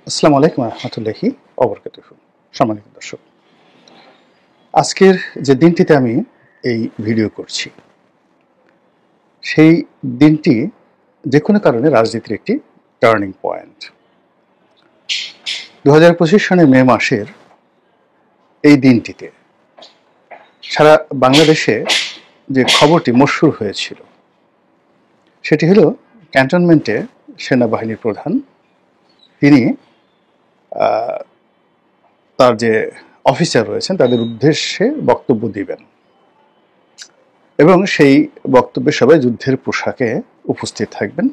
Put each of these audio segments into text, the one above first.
আসসালামু আলাইকুম রহমতুল্লাহি অবরকাতুহু। সম্মানিত দর্শক, আজকের যে দিনটিতে আমি এই ভিডিও করছি সেই দিনটি যে কোনো কারণে রাজনীতির একটি টার্নিং পয়েন্ট। 2025 সনের মে মাসের এই দিনটিতে সারা বাংলাদেশে যে খবরটি মশহুর হয়েছিল সেটি হলো ক্যান্টনমেন্টে সেনাবাহিনীর প্রধান তিনি তার যে অফিসার রয়েছেন তাদের উদ্দেশ্যে বক্তব্য দিবেন এবং সেই বক্তব্যে সবাই যুদ্ধের পোশাকে উপস্থিত থাকবেন।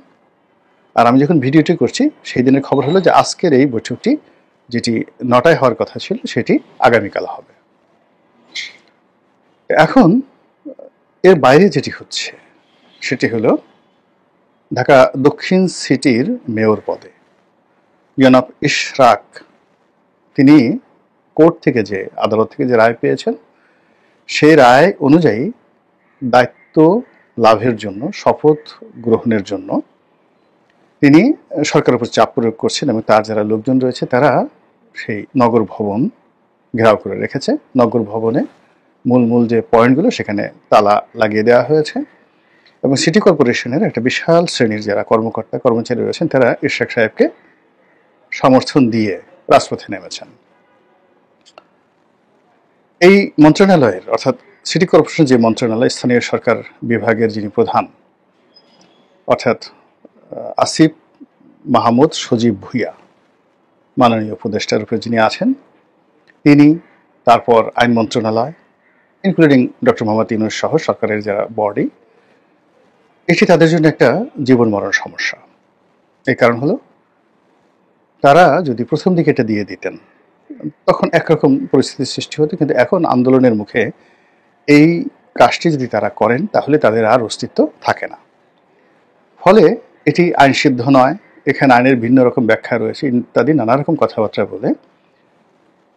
আর আমি যখন ভিডিওটি করছি সেই দিনের খবর হলো যে আজকের এই বৈঠকটি যেটি 9টায় হওয়ার কথা ছিল সেটি আগামীকাল হবে। এখন এর বাইরে যেটি হচ্ছে সেটি হলো ঢাকা দক্ষিণ সিটির মেয়র পদে জনাব ইশরাক তিনি কোর্ট থেকে যে আদালত থেকে যে রায় পেয়েছেন সেই রায় অনুযায়ী দায়িত্ব লাভের জন্য শপথ গ্রহণের জন্য তিনি সরকারের উপর চাপ প্রয়োগ করছেন এবং তার যারা লোকজন রয়েছে তারা সেই নগর ভবন ঘেরাও করে রেখেছে। নগর ভবনে মূল যে পয়েন্টগুলো সেখানে তালা লাগিয়ে দেওয়া হয়েছে এবং সিটি কর্পোরেশনের একটা বিশাল শ্রেণীর যারা কর্মকর্তা কর্মচারী রয়েছেন তারা ইশরাক সাহেবকে সমর্থন দিয়ে রাজপথে নেমেছেন। এই মন্ত্রণালয়ের অর্থাৎ সিটি কর্পোরেশন যে মন্ত্রণালয় স্থানীয় সরকার বিভাগের যিনি প্রধান অর্থাৎ আসিফ মাহমুদ সজীব ভুইয়া মাননীয় উপদেষ্টার রূপে যিনি আছেন তিনি, তারপর আইন মন্ত্রণালয় ইনক্লুডিং ডক্টর মোহাম্মদ ইউনূস সহ সরকারের যারা বডি, এটি তাদের জন্য একটা জীবন মরণ সমস্যা। এই কারণ হলো তারা যদি প্রথম দিকে এটা দিয়ে দিতেন তখন একরকম পরিস্থিতির সৃষ্টি হতো, কিন্তু এখন আন্দোলনের মুখে এই কাজটি যদি তারা করেন তাহলে তাদের আর অস্তিত্ব থাকে না। ফলে এটি আইনসিদ্ধ নয়, এখানে আইনের ভিন্ন রকম ব্যাখ্যা রয়েছে ইত্যাদি নানা রকম কথাবার্তা বলে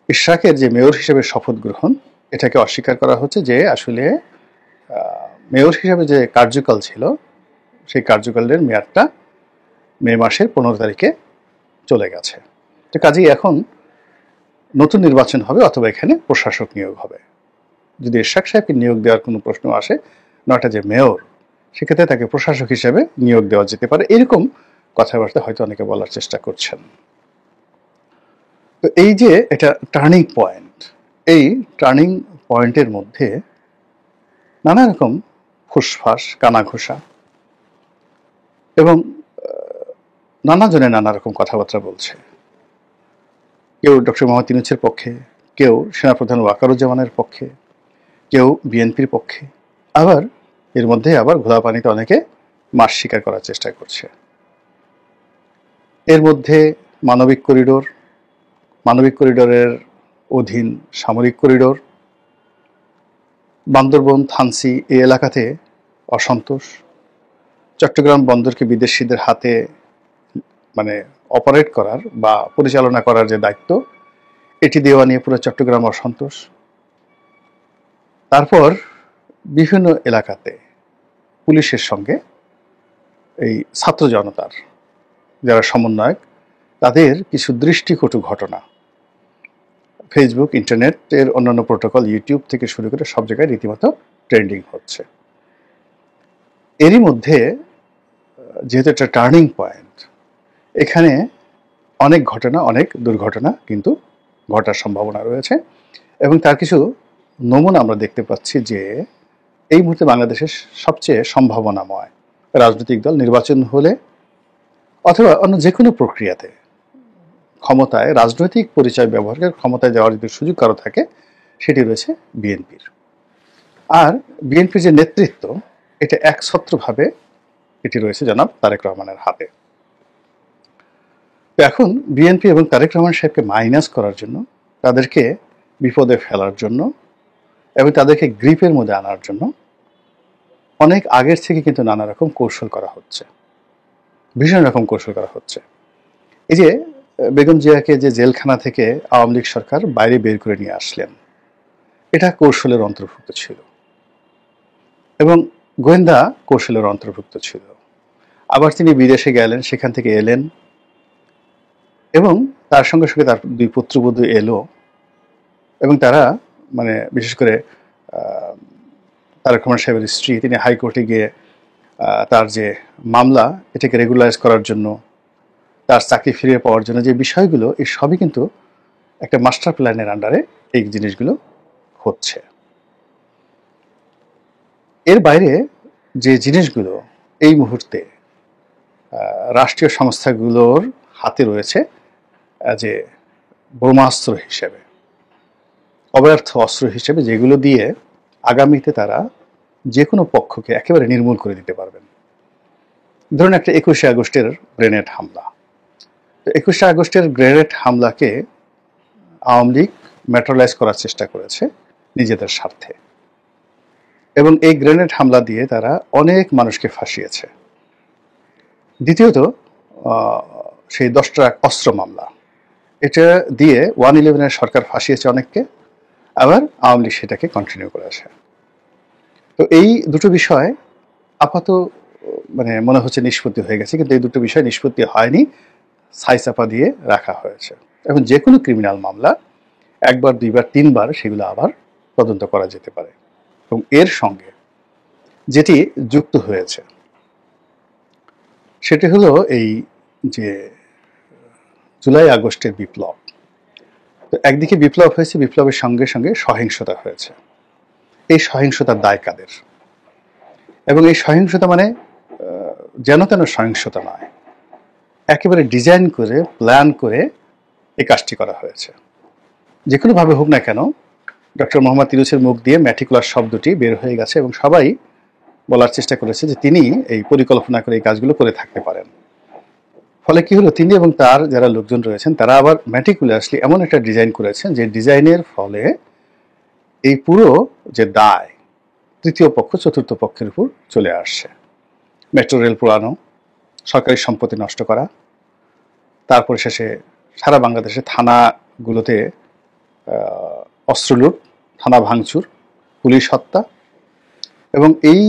ইশরাকের যে মেয়র হিসেবে শপথ গ্রহণ এটাকে অস্বীকার করা হচ্ছে যে আসলে মেয়র হিসেবে যে কার্যকাল ছিল সেই কার্যকালের মেয়াদটা মে মাসের 15 তারিখে চলে গেছে। তো কাজেই এখন নতুন নির্বাচন হবে অথবা এখানে প্রশাসক নিয়োগ হবে। যদি ইশরাক সাহেবকে নিয়োগ দেওয়ার কোনো প্রশ্ন আসে, নয়টা যে মেয়র সেক্ষেত্রে তাকে প্রশাসক হিসেবে নিয়োগ দেওয়া যেতে পারে, এরকম কথাবার্তা হয়তো অনেকে বলার চেষ্টা করছেন। তো এই যে এটা টার্নিং পয়েন্ট, এই টার্নিং পয়েন্টের মধ্যে নানা রকম ফুসফাস কানাঘোষা এবং নানা জনে নানা রকম কথাবার্তা বলছে। কেউ ডক্টর মোহাম্মদ ইউনূসের পক্ষে, কেউ সেনাপ্রধান ওয়াকারুজ্জামানের পক্ষে, কেউ বিএনপির পক্ষে, আবার এর মধ্যে আবার ঘোলা পানিতে অনেকে মাস স্বীকার করার চেষ্টা করছে। এর মধ্যে মানবিক করিডোরের অধীন সামরিক করিডোর, বান্দরবন থানসি এই এলাকাতে অসন্তোষ, চট্টগ্রাম বন্দরকে বিদেশিদের হাতে অপারেট করার বা পরিচালনা করার যে দায়িত্ব এটি দেওয়া নিয়ে পুরো চট্টগ্রাম অসন্তোষ। তারপর বিভিন্ন এলাকাতে পুলিশের সঙ্গে এই ছাত্র জনতার যারা সমন্বয়ক তাদের কিছু দৃষ্টিকটু ঘটনা ফেসবুক, ইন্টারনেটের অন্যান্য প্রোটোকল, ইউটিউব থেকে শুরু করে সব জায়গায় রীতিমতো ট্রেন্ডিং হচ্ছে। এরই মধ্যে যেহেতু একটা টার্নিং পয়েন্ট, এখানে অনেক ঘটনা, অনেক দুর্ঘটনা কিন্তু ঘটার সম্ভাবনা রয়েছে এবং তার কিছু নমুনা আমরা দেখতে পাচ্ছি যে এই মুহূর্তে বাংলাদেশের সবচেয়ে সম্ভাবনাময় রাজনৈতিক দল নির্বাচন হলে অথবা অন্য যে কোনো প্রক্রিয়াতে ক্ষমতায় রাজনৈতিক পরিচয় ব্যবহার করে ক্ষমতায় যাওয়ার যদি সুযোগ কারো থাকে সেটি রয়েছে বিএনপির। আর বিএনপির যে নেতৃত্ব এটা একছত্রভাবে এটি রয়েছে জনাব তারেক রহমানের হাতে। তো এখন বিএনপি এবং তারেক রহমান সাহেবকে মাইনাস করার জন্য, তাদেরকে বিপদে ফেলার জন্য এবং তাদেরকে গ্রিপের মধ্যে আনার জন্য অনেক আগের থেকে কিন্তু নানা রকম কৌশল করা হচ্ছে, ভীষণ রকম কৌশল করা হচ্ছে। এই যে বেগম জিয়াকে যে জেলখানা থেকে আওয়ামী লীগ সরকার বাইরে বের করে নিয়ে আসলেন, এটা কৌশলের অন্তর্ভুক্ত ছিল এবং গোয়েন্দা কৌশলের অন্তর্ভুক্ত ছিল। আবার তিনি বিদেশে গেলেন, সেখান থেকে এলেন এবং তার সঙ্গে সঙ্গে তার দুই পুত্রবধূ এলো এবং তারা মানে বিশেষ করে তারেক রহমান সাহেবের স্ত্রী তিনি হাইকোর্টে গিয়ে তার যে মামলা এটাকে রেগুলারাইজ করার জন্য, তার চাকরি ফিরিয়ে পাওয়ার জন্য যে বিষয়গুলো, এই সবই কিন্তু একটা মাস্টার প্ল্যানের আন্ডারে এই জিনিসগুলো হচ্ছে। এর বাইরে যে জিনিসগুলো এই মুহূর্তে রাষ্ট্রীয় সংস্থাগুলোর হাতে রয়েছে যে ব্রহ্মাস্ত্র হিসেবে, অব্যর্থ অস্ত্র হিসেবে, যেগুলো দিয়ে আগামীতে তারা যে কোনো পক্ষকে একেবারে নির্মূল করে দিতে পারবেন। ধরুন একটা 21শে আগস্টের গ্রেনেড হামলা। তো 21শে আগস্টের গ্রেনেড হামলাকে আওয়ামী লীগ ম্যাটেরিয়ালাইজ করার চেষ্টা করেছে নিজেদের স্বার্থে, এবং এই গ্রেনেড হামলা দিয়ে তারা অনেক মানুষকে ফাঁসিয়েছে। দ্বিতীয়ত সেই 10 ট্রাক অস্ত্র মামলা, এটা দিয়ে 111-এর সরকার ফাঁসিয়েছে অনেককে, আবার আওয়ামী লীগ সেটাকে কন্টিনিউ করেছে। তো এই দুটো বিষয় আপাতত মানে মনে হচ্ছে নিষ্পত্তি হয়ে গেছে, কিন্তু এই দুটো বিষয় নিষ্পত্তি হয়নি, ছাইচাপা দিয়ে রাখা হয়েছে। এখন যে কোনো ক্রিমিনাল মামলা একবার, দুইবার, তিনবার সেগুলো আবার তদন্ত করা যেতে পারে। এবং এর সঙ্গে যেটি যুক্ত হয়েছে সেটি হলো এই যে জুলাই আগস্টের বিপ্লব। তো একদিকে বিপ্লব হয়েছে, বিপ্লবের সঙ্গে সঙ্গে সহিংসতা হয়েছে। এই সহিংসতার দায় কাদের? এবং এই সহিংসতা মানে যেন তেন সহিংসতা নয়, একেবারে ডিজাইন করে প্ল্যান করে এই কাজটি করা হয়েছে। যে কোনোভাবে হোক না কেন ডক্টর মোহাম্মদ ইউনূসের মুখ দিয়ে ম্যাটিকুলার শব্দটি বের হয়ে গেছে এবং সবাই বলার চেষ্টা করেছে যে তিনি এই পরিকল্পনা করে এই কাজগুলো করে থাকতে পারেন। ফলে কি হলো, তিনি এবং তার যারা লোকজন রয়েছেন তারা আবার ম্যাটিকুলাসলি এমন একটা ডিজাইন করেছেন যে ডিজাইনের ফলে এই পুরো যে দায় তৃতীয় পক্ষ চতুর্থ পক্ষের উপর চলে আসছে। মেট্রো রেল পোড়ানো, সরকারি সম্পত্তি নষ্ট করা, তারপরে শেষে সারা বাংলাদেশে থানাগুলোতে অস্ত্র লুট, থানা ভাঙচুর, পুলিশ হত্যা, এবং এই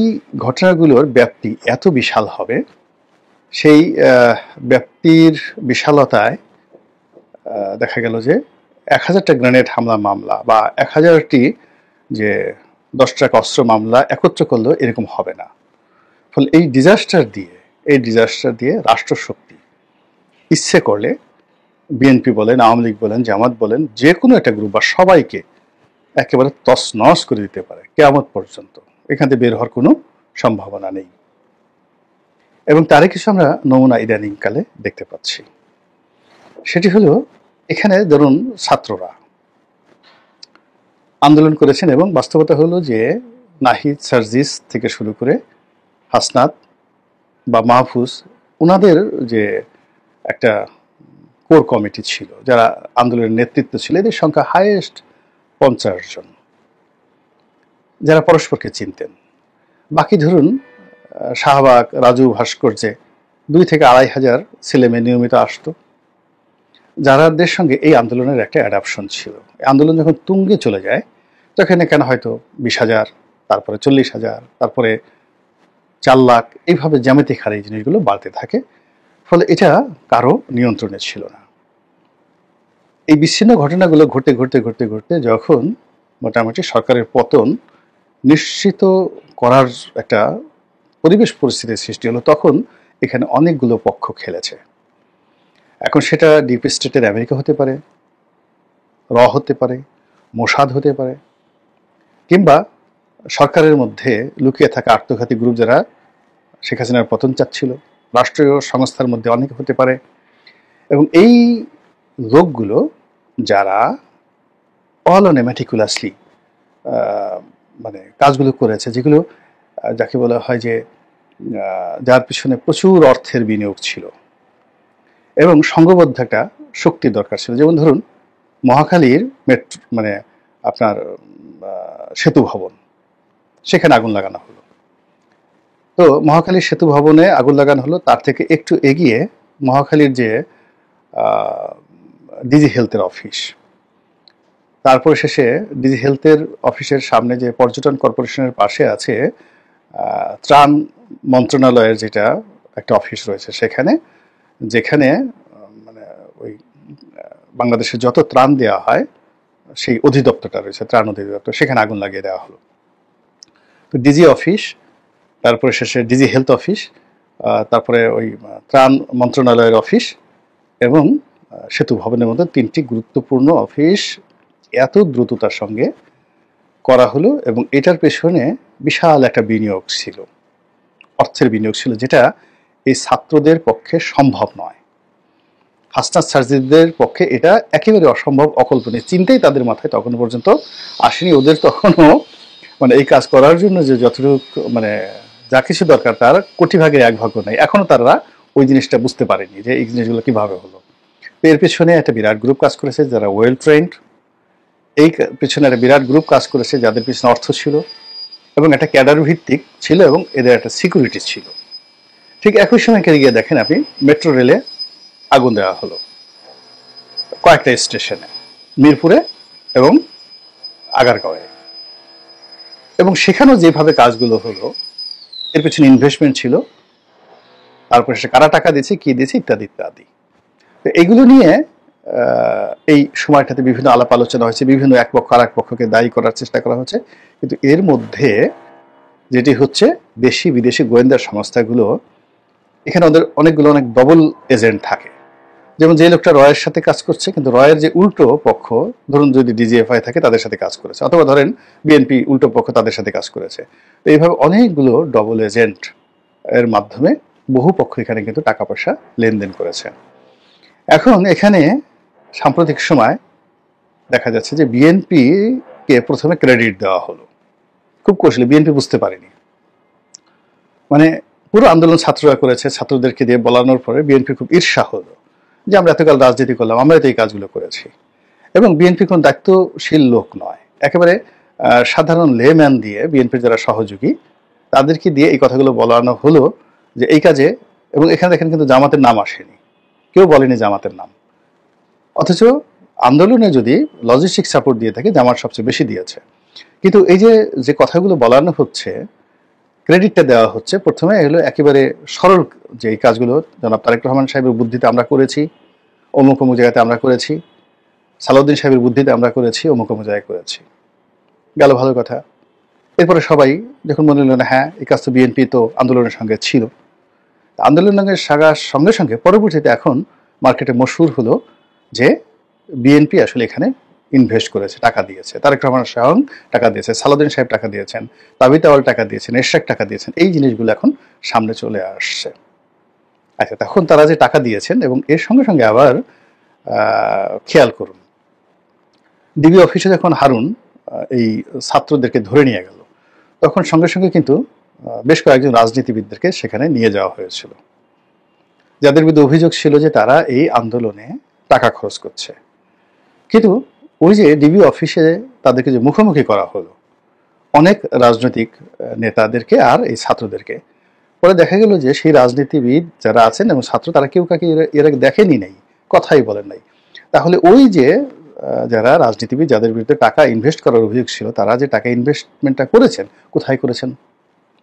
ঘটনাগুলোর ব্যাপ্তি এত বিশাল হবে, সেই ব্যাপ্তির বিশালতায় দেখা গেল যে 1000টা গ্রেনেড হামলা মামলা বা 1000টি যে 10 ট্রাক অস্ত্র মামলা একত্র করলেও এরকম হবে না। ফলে এই ডিজাস্টার দিয়ে রাষ্ট্রশক্তি ইচ্ছে করলে বিএনপি বলেন, আওয়ামী লীগ বলেন, জামাত বলেন, যে কোনো একটা গ্রুপ বা সবাইকে একেবারে তছনছ করে দিতে পারে কিয়ামত পর্যন্ত। এখান থেকে বের হওয়ার কোনো সম্ভাবনা নেই। এবং তারই কিছু আমরা নমুনা ইদানিং কালে দেখতে পাচ্ছি। সেটি হলো, এখানে ধরুন ছাত্ররা আন্দোলন করেছেন এবং বাস্তবতা হলো যে নাহিদ, সার্জিস থেকে শুরু করে হাসনাত বা মাহফুজ, ওনাদের যে একটা কোর কমিটি ছিল যারা আন্দোলনের নেতৃত্ব ছিল, এদের সংখ্যা হাইয়েস্ট 50 জন, যারা পরস্পরকে চিনতেন। বাকি ধরুন শাহবাগ, রাজু, ভাস্কর্যে 2 থেকে 2,500 ছেলেমেয়ে নিয়মিত আসতো, যারাদের সঙ্গে এই আন্দোলনের একটা অ্যাডাপশন ছিল। আন্দোলন যখন তুঙ্গে চলে যায় তখন এখানে হয়তো 20,000, তারপরে 40,000, তারপরে 4 লাখ, এইভাবে জ্যামিতিক হারে এই জিনিসগুলো বাড়তে থাকে। ফলে এটা কারো নিয়ন্ত্রণে ছিল না। এই বিচ্ছিন্ন ঘটনাগুলো ঘটতে ঘটতে ঘটতে ঘটতে যখন মোটামুটি সরকারের পতন নিশ্চিত করার একটা পরিবেশ পরিস্থিতির সৃষ্টি হলো, তখন এখানে অনেকগুলো পক্ষ খেলেছে। এখন সেটা ডিপ স্টেটের আমেরিকা হতে পারে, হতে পারে, মোসাদ হতে পারে, কিংবা সরকারের মধ্যে লুকিয়ে থাকা আত্মঘাতী গ্রুপ যারা শেখ হাসিনার পতন চাচ্ছিল, রাষ্ট্রীয় সংস্থার মধ্যে অনেক হতে পারে। এবং এই লোকগুলো যারা ম্যাটিকুলাসলি মানে কাজগুলো করেছে, যেগুলো যাকে বলা হয় যে যার পিছনে প্রচুর অর্থের বিনিয়োগ ছিল এবং সংঘবদ্ধ একটা শক্তির দরকার ছিল। যেমন ধরুন মহাখালীর মানে আপনার সেতু ভবন, সেখানে আগুন লাগানো হলো। তো মহাখালীর সেতু ভবনে আগুন লাগানো হলো, তার থেকে একটু এগিয়ে মহাখালীর যে ডিজি হেলথের অফিস, তারপর শেষে ডিজি হেলথের অফিসের সামনে যে পর্যটন কর্পোরেশনের পাশে আছে ত্রাণ মন্ত্রণালয়ের যেটা একটা অফিস রয়েছে, সেখানে যেখানে মানে ওই বাংলাদেশে যত ত্রাণ দেওয়া হয় সেই অধিদপ্তরটা রয়েছে, ত্রাণ অধিদপ্তর, সেখানে আগুন লাগিয়ে দেওয়া হলো। তো ডিজি অফিস, তারপরে শেষে ডিজি হেলথ অফিস, তারপরে ওই ত্রাণ মন্ত্রণালয়ের অফিস এবং সেতু ভবনের মতো 3টি গুরুত্বপূর্ণ অফিস এত দ্রুততার সঙ্গে করা হলো, এবং এটার পেছনে বিশাল একটা বিনিয়োগ ছিল, অর্থের বিনিয়োগ ছিল, যেটা এই ছাত্রদের পক্ষে সম্ভব নয়। হাসনাত সার্জিদের পক্ষে এটা একেবারে অসম্ভব, অকল্পনীয়, চিন্তাই তাদের মাথায় তখন পর্যন্ত আসেনি। ওদের তখনও মানে এই কাজ করার জন্য যে যতটুকু মানে যা কিছু দরকার তার কোটি ভাগের 1 ভাগও নেই। এখনো তারা ওই জিনিসটা বুঝতে পারেনি যে এই জিনিসগুলো কিভাবে হলো। তো এর পেছনে একটা বিরাট গ্রুপ কাজ করেছে যারা ওয়েল ট্রেন্ড, এই পেছনে একটা বিরাট গ্রুপ কাজ করেছে যাদের পিছনে অর্থ ছিল এবং একটা ক্যাডার ভিত্তিক ছিল এবং এদের একটা সিকিউরিটি ছিল। ঠিক একই সময় গিয়ে দেখেন আপনি মেট্রো রেলে আগুন দেওয়া হলো কয়েকটা স্টেশনে, মিরপুরে এবং আগারগাঁওয়ে, এবং সেখানেও যেভাবে কাজগুলো হলো এর পেছনে ইনভেস্টমেন্ট ছিল, তারপরে সে কারা টাকা দিয়েছে, কি দিয়েছে, ইত্যাদি ইত্যাদি। তো এগুলো নিয়ে এই সময়টাতে বিভিন্ন আলাপ আলোচনা হয়েছে, বিভিন্ন এক পক্ষ আর এক পক্ষকে দায়ী করার চেষ্টা করা হচ্ছে। কিন্তু এর মধ্যে যেটি হচ্ছে, দেশি বিদেশি গোয়েন্দা সংস্থাগুলো, এখানে ওদের অনেকগুলো অনেক ডবল এজেন্ট থাকে। যেমন যে লোকটা রয়ের সাথে কাজ করছে, কিন্তু রয়ের যে উল্টো পক্ষ, ধরুন যদি ডিজিএফআই থাকে তাদের সাথে কাজ করেছে, অথবা ধরেন বিএনপি উল্টো পক্ষ তাদের সাথে কাজ করেছে। তো এইভাবে অনেকগুলো ডবল এজেন্ট এর মাধ্যমে বহু পক্ষ এখানে কিন্তু টাকা পয়সা লেনদেন করেছে। এখন এখানে সাম্প্রতিক সময় দেখা যাচ্ছে যে বিএনপি কে প্রথমে ক্রেডিট দেওয়া হলো, খুব কৌশলী, বিএনপি বুঝতে পারেনি। মানে পুরো আন্দোলন ছাত্ররা করেছে, ছাত্রদেরকে দিয়ে বলানোর পরে বিএনপি খুব ঈর্ষা হলো যে আমরা এতকাল রাজনীতি করলাম, আমরা তো এই কাজগুলো করেছি। এবং বিএনপি কোন দায়িত্বশীল লোক নয়, একেবারে সাধারণ লেম্যান দিয়ে, বিএনপির যারা সহযোগী তাদেরকে দিয়ে এই কথাগুলো বলানো হলো যে এই কাজে, এবং এখানে দেখেন কিন্তু জামাতের নাম আসেনি, কেউ বলেনি জামাতের নাম। অথচ আন্দোলনে যদি লজিস্টিক সাপোর্ট দিয়ে থাকে, জামাত সবচেয়ে বেশি দিয়েছে। কিন্তু এই যে যে কথাগুলো বলানো হচ্ছে, ক্রেডিটটা দেওয়া হচ্ছে, প্রথমে হলো একেবারে সরল যে এই কাজগুলো জনাব তারেক রহমান সাহেবের বুদ্ধিতে আমরা করেছি, অমুক অমুক জায়গাতে আমরা করেছি, সালাউদ্দিন সাহেবের বুদ্ধিতে আমরা করেছি, অমুক অমুক জায়গায় করেছি, গেল ভালো কথা। এরপরে সবাই যখন মনে হলো না হ্যাঁ এই কাজ তো বিএনপি তো আন্দোলনের সঙ্গে ছিল, আন্দোলনের সঙ্গে সঙ্গে পরবর্তীতে এখন মার্কেটে মশহুর হলো যে বিএনপি আসলে এখানে ইনভেস্ট করেছে, টাকা দিয়েছে, তারেক রহমান স্বয়ং টাকা দিয়েছে, সালাউদ্দিন সাহেব টাকা দিয়েছেন, তাবিত আওয়াল টাকা দিয়েছেন, এরশাদ টাকা দিয়েছেন, এই জিনিসগুলো এখন সামনে চলে আসছে। আচ্ছা, তখন তারা যে টাকা দিয়েছেন, এবং এর সঙ্গে সঙ্গে আবার খেয়াল করুন, ডিবি অফিসে যখন হারুন এই ছাত্রদেরকে ধরে নিয়ে গেল, তখন সঙ্গে সঙ্গে কিন্তু বেশ কয়েকজন রাজনীতিবিদদেরকে সেখানে নিয়ে যাওয়া হয়েছিল, যাদের বিরুদ্ধে অভিযোগ ছিল যে তারা এই আন্দোলনে টাকা খরচ করছে। কিন্তু ওই যে ডিবি অফিসে তাদেরকে যে মুখোমুখি করা হলো অনেক রাজনৈতিক নেতাদেরকে আর এই ছাত্রদেরকে, পরে দেখা গেল যে সেই রাজনীতিবিদ যারা আছেন এবং ছাত্র, তারা কেউ কাকে এর আগে দেখেনি নাই, কথাই বলেন নাই। তাহলে ওই যে যারা রাজনীতিবিদ, যাদের বিরুদ্ধে টাকা ইনভেস্ট করার অভিযোগ ছিল, তারা যে টাকা ইনভেস্টমেন্টটা করেছেন, কোথায় করেছেন,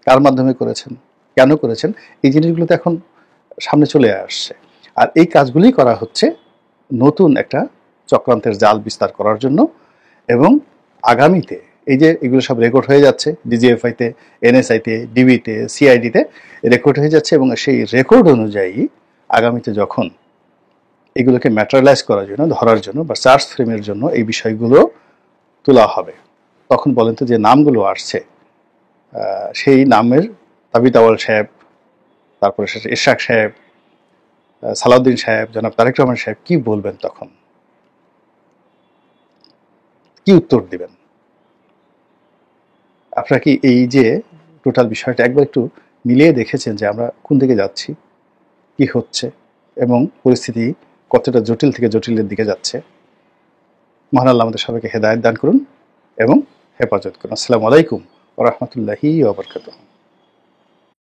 কার মাধ্যমে করেছেন, কেন করেছেন, এই জিনিসগুলো তো এখন সামনে চলে আসছে। আর এই কাজগুলি করা হচ্ছে নতুন একটা চক্রান্তের জাল বিস্তার করার জন্য। এবং আগামীতে এই যে এগুলো সব রেকর্ড হয়ে যাচ্ছে ডিজিএফআইতে, এনএসআইতে, ডিবিতে, সিআইডিতে রেকর্ড হয়ে যাচ্ছে, এবং সেই রেকর্ড অনুযায়ী আগামীতে যখন এগুলোকে ম্যাটেরিয়ালাইজ করার জন্য, ধরার জন্য বা চার্জ ফ্রেমের জন্য এই বিষয়গুলো তোলা হবে, তখন বলেন তো যে নামগুলো আসছে, সেই নামের তাবিত আওয়াল সাহেব, তারপরে এরশাদ সাহেব, সালাউদ্দিন সাহেব, জনাব তারেক রহমান সাহেব কি বলবেন, তখন কি উত্তর দিবেন? আপনারা কি এই যে টোটাল বিষয়টা একবার একটু মিলিয়ে দেখেছেন যে আমরা কোন দিকে যাচ্ছি, কি হচ্ছে, এবং পরিস্থিতি কতটা জটিল থেকে জটিলের দিকে যাচ্ছে? মহান আল্লাহ আমাদের সবাইকে হেদায়েত দান করুন এবং হেফাজত করুন। আসসালামু আলাইকুম ওয়া রাহমাতুল্লাহি ওয়া বারাকাতুহু।